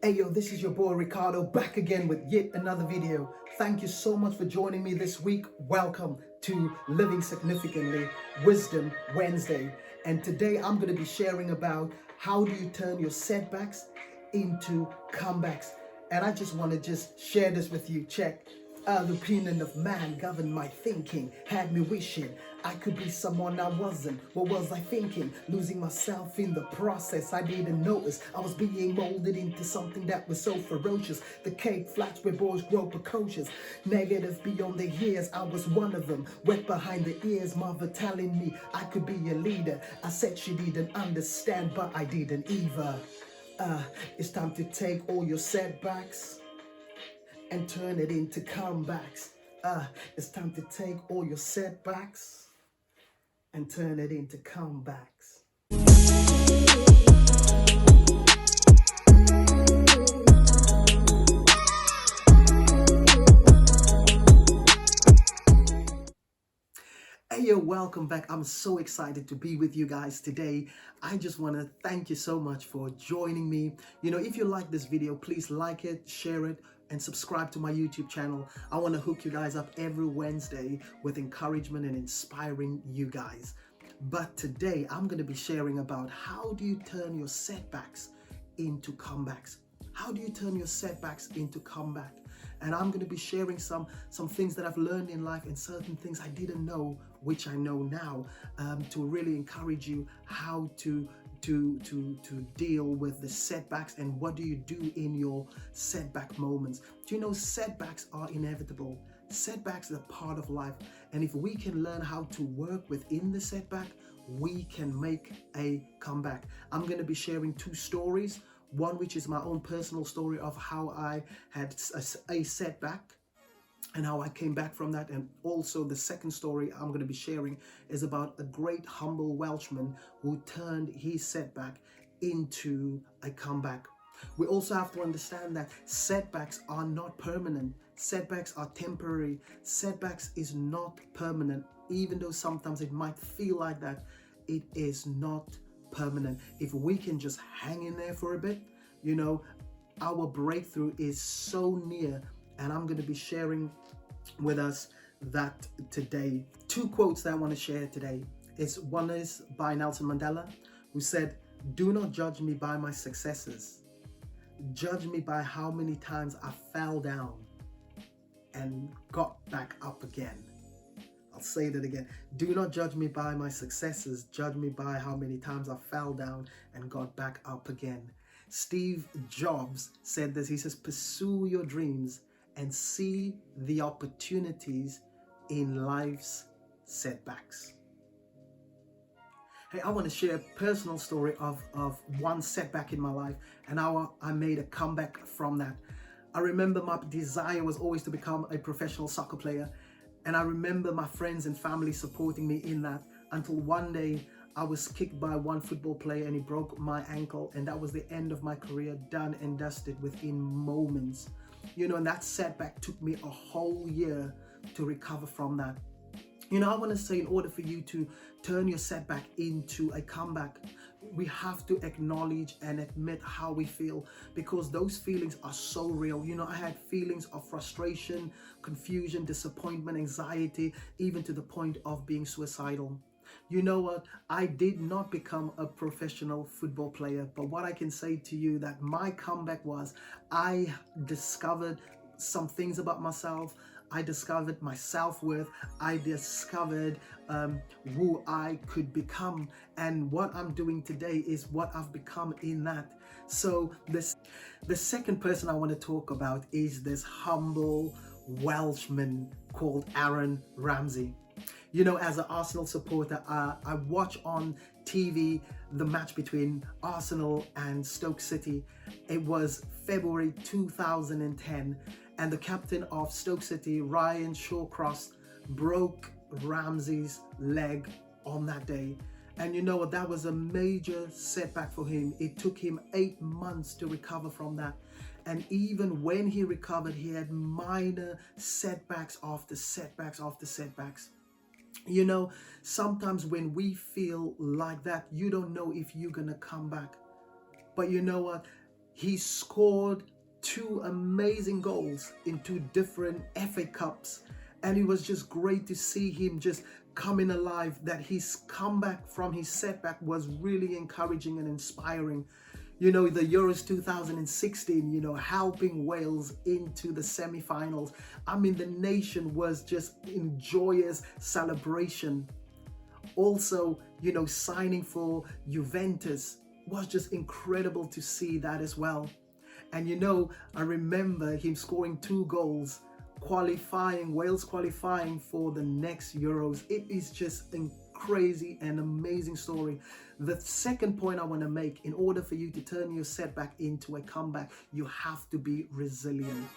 Hey yo, this is your boy Ricardo back again with yet another video. Thank you so much for joining me this week. Welcome to Living Significantly Wisdom Wednesday. And today I'm going to be sharing about how do you turn your setbacks into comebacks. And I just want to share this with you. Check. The opinion of man governed my thinking, had me wishing I could be someone I wasn't. What was I thinking? Losing myself in the process. I didn't notice I was being molded into something that was so ferocious. The cake flats where boys grow precocious. Negative beyond the years, I was one of them. Wet behind the ears, mother telling me I could be a leader. I said she didn't understand, but I didn't either. It's time to take all your setbacks and turn it into comebacks. It's time to take all your setbacks and turn it into comebacks. Hey yo, welcome back. I'm so excited to be with you guys today. I just want to thank you so much for joining me. You know, if you like this video, please like it, share it, and subscribe to my YouTube channel. I want to hook you guys up every Wednesday with encouragement and inspiring you guys. But today I'm going to be sharing about how do you turn your setbacks into comebacks. How do you turn your setbacks into comeback? And I'm going to be sharing some things that I've learned in life and certain things I didn't know, which I know now, to really encourage you how to deal with the setbacks and what do you do in your setback moments. Do you know setbacks are inevitable? Setbacks are part of life, and if we can learn how to work within the setback, we can make a comeback. I'm going to be sharing two stories. One which is my own personal story of how I had a setback and how I came back from that. And also the second story I'm going to be sharing is about a great humble Welshman who turned his setback into a comeback. We also have to understand that setbacks are not permanent. Setbacks are temporary. Setbacks is not permanent. Even though sometimes it might feel like that, it is not permanent. If we can just hang in there for a bit, you know, our breakthrough is so near. And I'm going to be sharing with us that today. Two quotes that I want to share today. One is by Nelson Mandela, who said, "Do not judge me by my successes. Judge me by how many times I fell down and got back up again." I'll say that again. Do not judge me by my successes. Judge me by how many times I fell down and got back up again. Steve Jobs said this. He says, "Pursue your dreams and see the opportunities in life's setbacks." Hey, I want to share a personal story of one setback in my life and how I made a comeback from that. I remember my desire was always to become a professional soccer player. And I remember my friends and family supporting me in that until one day I was kicked by one football player and he broke my ankle, and that was the end of my career, done and dusted within moments. You know, and that setback took me a whole year to recover from that. You know, I want to say in order for you to turn your setback into a comeback, we have to acknowledge and admit how we feel, because those feelings are so real. You know, I had feelings of frustration, confusion, disappointment, anxiety, even to the point of being suicidal. You know what? I did not become a professional football player, but what I can say to you that my comeback was I discovered some things about myself. I discovered my self-worth. I discovered who I could become. And what I'm doing today is what I've become in that. So the second person I want to talk about is this humble Welshman called Aaron Ramsey. You know, as an Arsenal supporter, I watch on TV the match between Arsenal and Stoke City. It was February 2010, and the captain of Stoke City, Ryan Shawcross, broke Ramsey's leg on that day. And you know what? That was a major setback for him. It took him 8 months to recover from that. And even when he recovered, he had minor setbacks after setbacks after setbacks. You know, sometimes when we feel like that, you don't know if you're gonna come back. But you know what? He scored two amazing goals in two different FA Cups. And it was just great to see him just coming alive, that his comeback from his setback was really encouraging and inspiring. You know, the Euros 2016, you know, helping Wales into the semi-finals. I mean, the nation was just in joyous celebration. Also, you know, signing for Juventus was just incredible to see that as well. And you know, I remember him scoring two goals, qualifying, Wales qualifying for the next Euros. It is just a crazy and amazing story. The second point I want to make, in order for you to turn your setback into a comeback, you have to be resilient.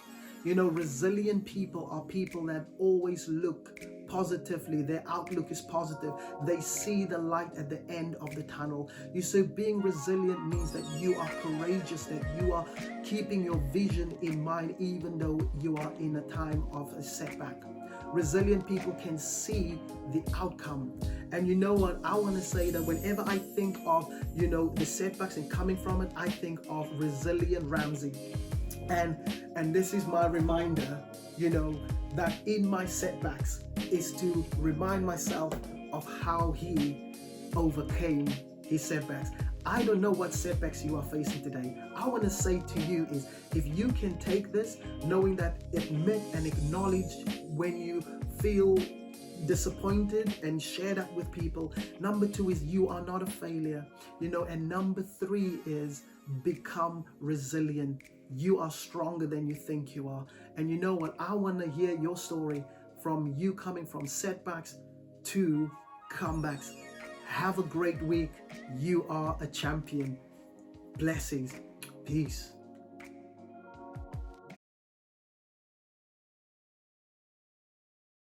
You know, resilient people are people that always look positively. Their outlook is positive. They see the light at the end of the tunnel. You see, being resilient means that you are courageous, that you are keeping your vision in mind even though you are in a time of a setback. Resilient people can see the outcome. And you know what? I want to say that whenever I think of, you know, the setbacks and coming from it, I think of resilient Ramsey. And this is my reminder, you know, that in my setbacks is to remind myself of how he overcame his setbacks. I don't know what setbacks you are facing today. I want to say to you is, if you can take this, knowing that admit and acknowledge when you feel disappointed and share that with people. Number two is you are not a failure, you know. And number three is become resilient. You are stronger than you think you are. And you know what? I want to hear your story, from you coming from setbacks to comebacks. Have a great week. You are a champion. Blessings. Peace.